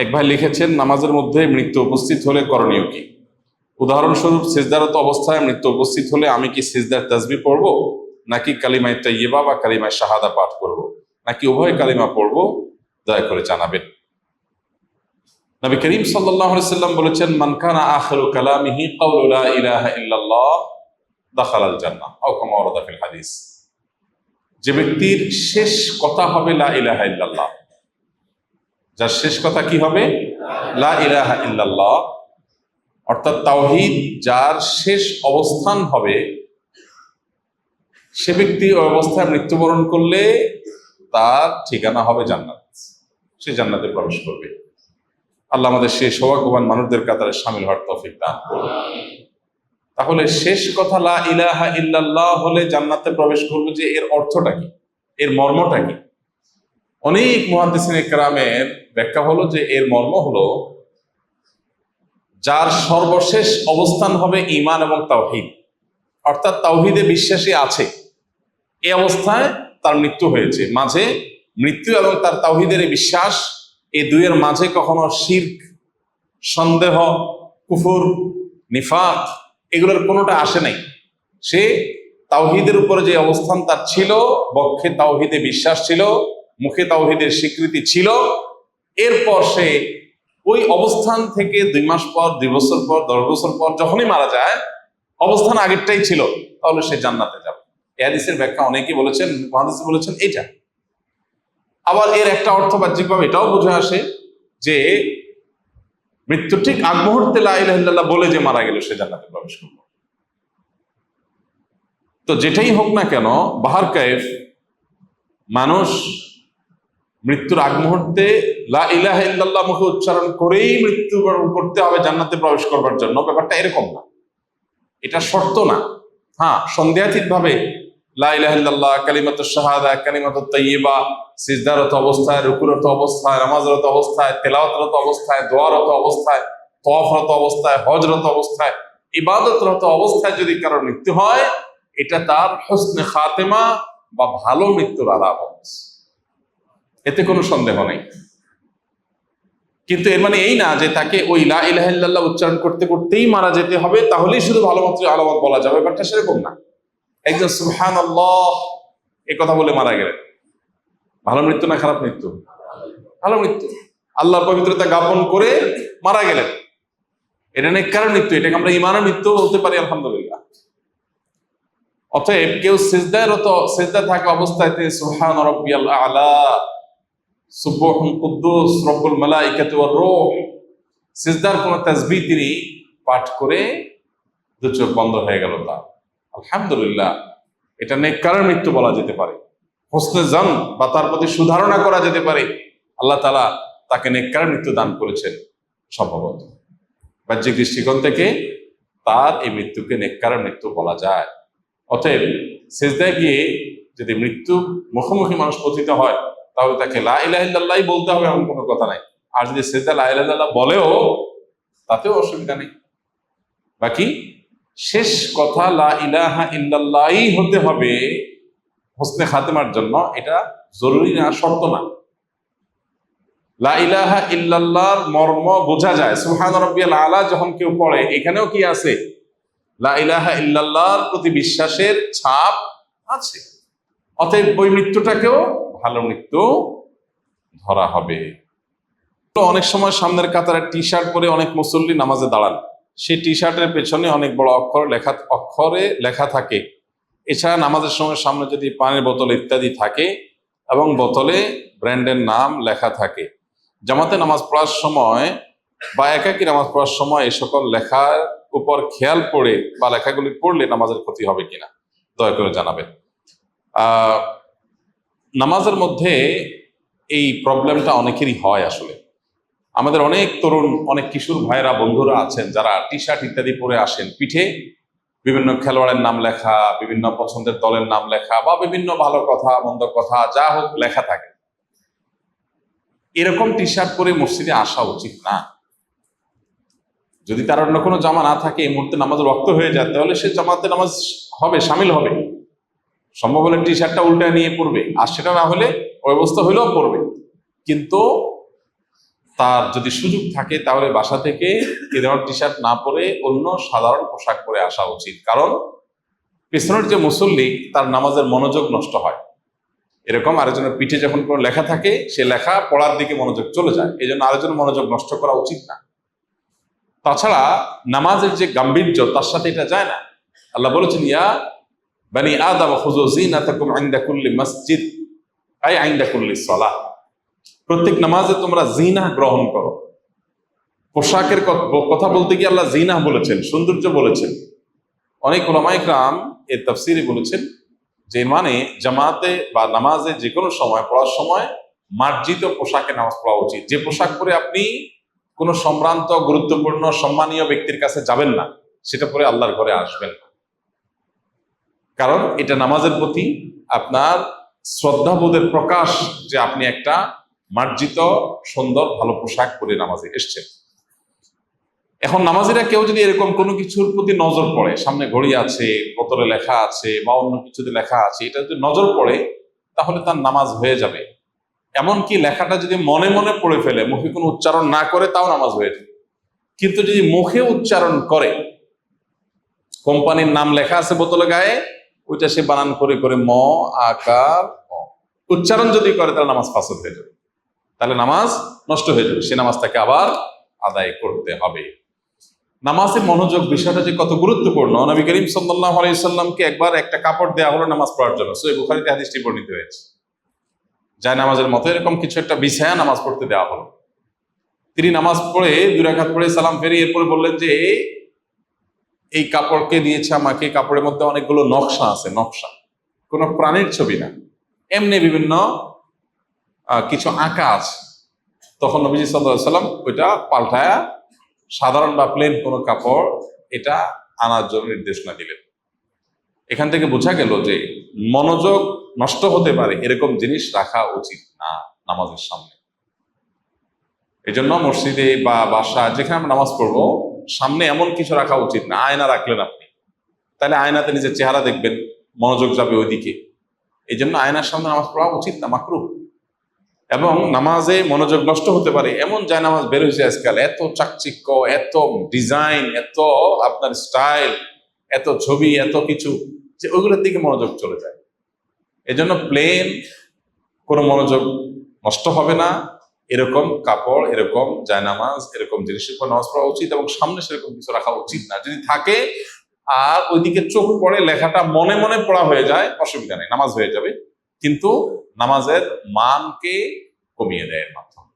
এক ভাই লিখেছেন, নামাজের মধ্যে মৃত্যু উপস্থিত হলে করণীয় কি? উদাহরণস্বরূপ সিজদারত অবস্থায় মৃত্যু উপস্থিত হলে আমি কি সিজদার তাসবিহ পড়ব, নাকি কালিমায়ে তাইয়্যিবা বা কালিমায়ে শাহাদা পাঠ করব, নাকি উভয় কালিমা পড়ব? দয়া করে জানাবেন। নবী করিম সাল্লাল্লাহু আলাইহি সাল্লাম বলেছেন, মান কানা আখিরু কালামিহি কাউলু লা ইলাহা ইল্লাল্লাহ দাখালাল জান্নাহ আও কামা ওয়ারাদা ফিল হাদিস। যে ব্যক্তির শেষ কথা হবে লা ইলাহা ইল্লাল্লাহ, যার শেষ কথা কি হবে? লা ইলাহা ইল্লাল্লাহ, অর্থাৎ তাওহীদ যার শেষ অবস্থান হবে, সে ব্যক্তি ওই অবস্থায় মৃত্যুবরণ করলে তার ঠিকানা হবে জান্নাত, সে জান্নাতে প্রবেশ করবে। আল্লাহ আমাদের সেই সৌভাগ্যবান মানুষদের কাতারে শামিল হওয়ার তৌফিক দান করুন। তাহলে শেষ কথা লা ইলাহা ইল্লাল্লাহ হলে জান্নাতে প্রবেশ করবে, যে এর অর্থটা কি, এর মর্মটা কি? অনেক মুহাদ্দিসিনে কেরামের ব্যাখ্যা হলো যে এর মর্ম হলো, যার সর্বশেষ অবস্থান হবে ঈমান এবং তাওহীদ, অর্থাৎ তাওহীদে বিশ্বাসী আছে, এই অবস্থায় তার মৃত্যু হয়েছে। মাঝে মৃত্যু এবং তার তাওহীদের বিশ্বাস, এই দুইয়ের মাঝে কখনো শিরক, সন্দেহ, কুফর, নিফাক এগুলোর কোনোটা আসে নাই। সে তাওহীদের উপরে যে অবস্থান তার ছিল, বক্ষে তাওহীদে বিশ্বাস ছিল, মুখে তাওহীদের স্বীকৃতি ছিল, এরপর সে ওই অবস্থান থেকে 2 মাস পর, 2 বছর পর, 10 বছর পর যখনই মারা যায়, অবস্থান আগেরটাই ছিল, তাহলে সে জান্নাতে যাবে। এই হাদিসের ব্যাখ্যা অনেকেই বলেছেন, মুহাদ্দিস বলেছেন এটা। আবার এর একটা অর্থ বাহ্যিকভাবে এটাও বুঝে আসে যে মৃত্যু ঠিক আগ মুহূর্তে লা ইলাহা ইল্লাল্লাহ বলে যে মারা গেল, সে জান্নাতে প্রবেশ করবে। তো যেটাই হোক না কেন, বাহার কায়েফ মানুষ মৃত্যুর আগ মুহূর্তে লা ইলাহা ইল্লাল্লাহ মুখে উচ্চারণ করেই মৃত্যুবরণ করতে হবে জান্নাতে প্রবেশ করবার জন্য, ব্যাপারটা এরকম না, এটা শর্ত না। হ্যাঁ, সন্দেহাতীত ভাবে লা ইলাহা ইল্লাল্লাহ, কালিমাতুশ শাহাদা, কালিমাতুত তাইয়্যিবা সিজদারত অবস্থায়, রুকুরত অবস্থায়, নামাজরত অবস্থায়, তেলাওয়াতরত অবস্থায়, দোয়ারত অবস্থায়, তওয়াফরত অবস্থায়, হজরত অবস্থায়, ইবাদতরত অবস্থায় যদি কারোর মৃত্যু হয়, এটা তার হুসনে খাতেমা বা ভালো মৃত্যুর আলামত, এতে কোনো সন্দেহ নেই। কিন্তু এর মানে এই না যে তাকে ওই লা ইলাহা ইল্লাল্লাহ উচ্চারণ করতে করতেই মারা যেতে হবে, তাহলেই শুধু ভালো মৃত্যুর আলামত বলা যাবে, ব্যাপারটা সেরকম না। একজন সুবহানাল্লাহ এই কথা বলে মারা গেলেন, ভালো মৃত্যু না খারাপ মৃত্যু? ভালো মৃত্যু। আল্লাহর পবিত্রতা জ্ঞাপন করে মারা গেলেন, এটা নেককার মৃত্যু, এটাকে আমরা ঈমানের মৃত্যু বলতে পারি, আলহামদুলিল্লাহ। অতএব কেউ সিজদায় থাকা অবস্থায় সুবহান রাব্বিয়াল আ'লা, সুবহুন কুদ্দুস রব্বুল মালাইকাতি ওয়ার রূহ, সিজদার কোন তাসবিহ তিনি পাঠ করে 2 চোখ বন্ধ হয়ে গেল তার, আলহামদুলিল্লাহ, এটা নেককারের মৃত্যু বলা যেতে পারে। হোসনে জান বা তার প্রতি সুধারণা করা যেতে পারে, আল্লাহ তাআলা তাকে নেককারের মৃত্যু দান করেছেন সম্ভবত। বাহ্যিক দৃষ্টিকোণ থেকে তার এই মৃত্যুকে নেককারের মৃত্যু বলা যায়। অতএব সিজদায় গিয়ে যদি মৃত্যু মুখোমুখি মানুষ পতিত হয়, তাহলে তাকে লা ইলাহা ইল্লাল্লাহ বলতে হবে, এমন কোনো কথা নাই। আর যদি সিজদা লা ইলাহা ইল্লাল্লাহ বলেও, তাতেও অসুবিধা নেই। বাকি শেষ কথা লা ইলাহা ইল্লাল্লাহই হতে হবে হোসনে খাতেমার জন্য, এটা জরুরি না, শর্ত না। লা ইলাহা ইল্লাল্লাহর মর্ম বোঝা যায়। সুবহান রাব্বিয়াল আ'লা যখন কেউ পড়ে, এখানেও কি আছে? লা ইলাহা ইল্লাল্লাহর প্রতি বিশ্বাসের ছাপ আছে। অতএব ওই মৃত্যুটাকেও ভালো মৃত্যু ধরা হবে। অনেক সময় সামনের কাতারে টি শার্ট পরে অনেক মুসল্লি নামাজে দাঁড়ান, সেই টি শার্টের পেছনে অনেক বড় অক্ষরে লেখা থাকে। এছাড়া নামাজের সময় সামনে যদি পানির বোতল ইত্যাদি থাকে এবং বোতলে ব্র্যান্ডের নাম লেখা থাকে, জামাতে নামাজ পড়ার সময় বা একাকী নামাজ পড়ার সময় এই সকল লেখার উপর খেয়াল পড়ে বা লেখাগুলি পড়লে নামাজের ক্ষতি হবে কিনা দয়া করে জানাবেন। নামাজের মধ্যে এই প্রবলেমটা অনেকেরই হয়। আসলে আমাদের অনেক তরুণ, অনেক কিশোর ভাইরা, বন্ধুরা আছেন যারা টি শার্ট ইত্যাদি পরে আসেন, পিঠে বিভিন্ন খেলোয়াড়ের নাম লেখা, বিভিন্ন পছন্দের দলের নাম লেখা বা বিভিন্ন ভালো কথা মন্দ কথা যা হোক লেখা থাকে। এরকম টি শার্ট পরে মসজিদে আসা উচিত না। যদি তার অন্য কোনো জামা না থাকে, এই মুহূর্তে নামাজ রক্ত হয়ে যায়, তাহলে সে জামাতে নামাজ হবে, সামিল হবে। সম্ভব হলে টি শার্টটা উল্টা নিয়ে পড়বে, আর সেটা না হলে ওই অবস্থা হইলেও পড়বে। কিন্তু তার যদি সুযোগ থাকে তাহলে বাসা থেকে এ ধরনের টি শার্ট না পরে অন্য সাধারণ পোশাক পরে আসা উচিত। কারণ পেছনের যে মুসল্লি তার নামাজের মনোযোগ নষ্ট হয়। এরকম আরেকজনের পিঠে যখন কোনো লেখা থাকে সে লেখা পড়ার দিকে মনোযোগ চলে যায়, এই জন্য আরেকজনের মনোযোগ নষ্ট করা উচিত না। তাছাড়া নামাজের যে গাম্ভীর্য তার সাথে এটা যায় না। আল্লাহ বলেছেন, ইয়া বানি আদম খুযু যিনাতাকুম ইনদা কুল্লি মসজিদ আই ইনদা কুল্লি সালাহ। প্রত্যেক নামাজে তোমরা জিনা গ্রহণ করো। পোশাকের কথা বলতে গিয়ে আল্লাহ জিনা বলেছেন, সৌন্দর্য বলেছেন। অনেক উলামায়ে কেরাম এর তাফসীরে বলেছেন যে মানে জামাতে বা নামাজে যে কোনো সময় পড়ার সময় মার্জিত পোশাকে নামাজ পড়া উচিত। যে পোশাক পরে আপনি কোনো সম্ভ্রান্ত গুরুত্বপূর্ণ সম্মানীয় ব্যক্তির কাছে যাবেন না, সেটা পরে আল্লাহর ঘরে আসবেন না। কারণ এটা নামাজের প্রতি আপনার শ্রদ্ধাবোধের প্রকাশ যে আপনি একটা মার্জিত সুন্দর ভালো পোশাক পরে নামাজে এসছেন। এখন নামাজিরা কেউ যদি এরকম কোনো কিছুর প্রতি নজর পড়ে, সামনে ঘড়ি আছে, বোতলে লেখা আছে বা অন্য কিছুতে লেখা আছে, এটা যদি নজর পড়ে তাহলে তার নামাজ হয়ে যাবে। এমনকি লেখাটা যদি মনে মনে পড়ে ফেলে, মুখে কোনো উচ্চারণ না করে, তাও নামাজ হয়ে যাবে। কিন্তু যদি মুখে উচ্চারণ করে, কোম্পানির নাম লেখা আছে বোতলে গায়ে, ওইটা সে বানান করে করে ম আকার উচ্চারণ যদি করে, তাহলে নামাজ ফাসদ হয়ে যাবে, তাহলে নামাজ নষ্ট হয়ে যাবে। সে নামাজটাকে আবার আদায় করতে হবে। নামাজের মনোযোগ বিষয়টা যে কত গুরুত্বপূর্ণ, নবী করিম সাল্লাল্লাহু আলাইহি সাল্লামকে একবার একটা কাপড় দেওয়া হলো নামাজ পড়ার জন্য। সহিহ বুখারীতে হাদিসটি বর্ণিত হয়েছে। যায় নামাজের মতো এরকম কিছু একটা বিছায়া নামাজ পড়তে দেওয়া হলো। তিনি নামাজ পড়ে 2 রাকাত পড়ে সালাম ফিরিয়ে এরপরে বললেন যে এই কাপড়কে দিয়েছে আমাকে, কাপড়ের মধ্যে অনেকগুলো নকশা আছে, নকশা কোনো প্রাণীর ছবি না, এমনি বিভিন্ন কিছু আঁকা আছে। তখন নবীজি সাল্লাল্লাহু আলাইহি সাল্লাম ওইটা পাল্টায়া সাধারণ বা প্লেন কোনো কাপড় এটা আনার জন্য নির্দেশনা দিলেন। এখান থেকে বোঝা গেল যে মনোযোগ নষ্ট হতে পারে এরকম জিনিস রাখা উচিত না নামাজের সামনে। এই জন্য মসজিদে বা বাসা যেখানে আমরা নামাজ পড়বো সামনে এমন কিছু রাখা উচিত না। আয়না রাখলেন আপনি, তাহলে আয়নাতে নিজের চেহারা দেখবেন, মনোযোগ যাবে ওইদিকে। এই জন্য আয়নার সামনে নামাজ পড়া উচিত না, মাকরুহ। এবং নামাজে মনোযোগ নষ্ট হতে পারে এমন যায় নামাজ বের হয়েছে আজকাল, এত চাকচিক্য, এত ডিজাইন, এত আপনার স্টাইল, এত ছবি, এত কিছু, যে ওইগুলোর দিকে মনোযোগ চলে যায়। এজন্য প্লেন কোনো মনোযোগ নষ্ট হবে না, এরকম কাপড়, এরকম জায়নামাজ, এরকম জিনিসের উপর নামাজ পড়া উচিত এবং সামনে সেরকম কিছু রাখা উচিত না। যদি থাকে আর ওইদিকে চোখ পড়ে, লেখাটা মনে মনে পড়া হয়ে যায়, অসুবিধা নেই, নামাজ হয়ে যাবে, কিন্তু নামাজের মানকে কমিয়ে দেয় এর মাধ্যমে।